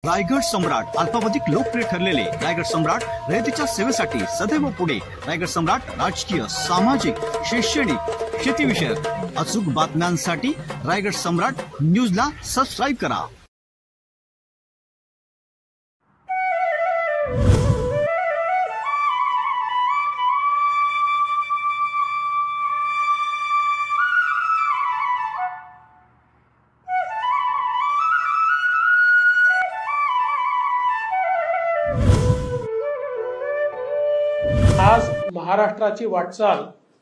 रायगड सम्राट अल्पावधीत लोकप्रिय ठरलेले रायगड सम्राट रयतेच्या सेवेसाठी सदैव पुढे। रायगड सम्राट राजकीय, सामाजिक, शैक्षणिक, शेतीविषयक अचूक बातम्यांसाठी रायगड सम्राट न्यूजला सबस्क्राइब करा। आज महाराष्ट्राची वाटचाल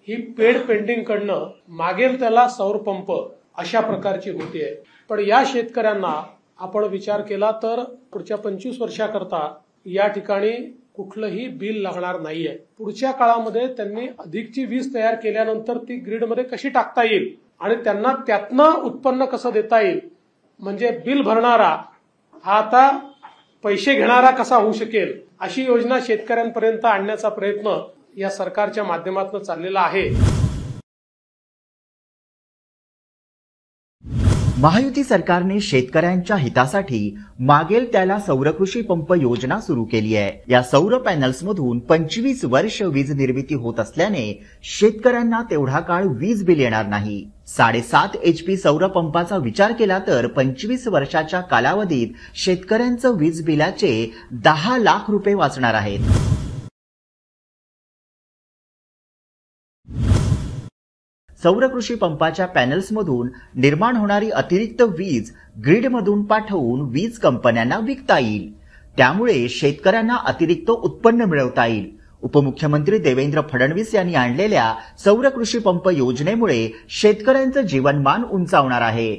ही पेड पेंडिंग कडनं मागेल त्याला सौर पंप अशा प्रकारची होतीये। पण या शेतकऱ्यांना आपण विचार केला तर पुढच्या 25 वर्षाकरता या ठिकाणी कुठलंही बिल लागणार नाहीये। पुढच्या काळामध्ये त्यांनी अधिकची वीज तयार केल्यानंतर ती ग्रीडमध्ये कशी टाकता येईल आणि त्यांना त्यातनं उत्पन्न कसं देता येईल, म्हणजे बिल भरणारा हा आता पैसे घेणारा कसा होऊ शकेल, अशी योजना शेतकऱ्यांपर्यंत आणण्याचा प्रयत्न या सरकारच्या माध्यमातून चाललेला आहे। महायुती सरकारने शेतकऱ्यांच्या हितासाठी मागेल त्याला सौर कृषी पंप योजना सुरू केली आहे। या सौर पॅनल्स मधून 25 वर्ष वीज निर्मिती होत असल्याने शेतकऱ्यांना तेवढा काळ वीज बिल येणार नाही। 7.5 HP सौर पंपाचा विचार केला तर 25 वर्षाच्या कालावधीत शेतकऱ्यांचं वीज बिलाचे 10 लाख रुपये वाचणार आहेत। सौर कृषी पंपाच्या पॅनल्समधून निर्माण होणारी अतिरिक्त वीज ग्रीडमधून पाठवून वीज कंपन्यांना विकता येईल। त्यामुळे शेतकऱ्यांना अतिरिक्त उत्पन्न मिळवता येईल। उपमुख्यमंत्री देवेंद्र फडणवीस यांनी आणलेल्या सौर कृषी पंप योजनेमुळे शेतकऱ्यांचं जीवनमान उंचावणार आहे।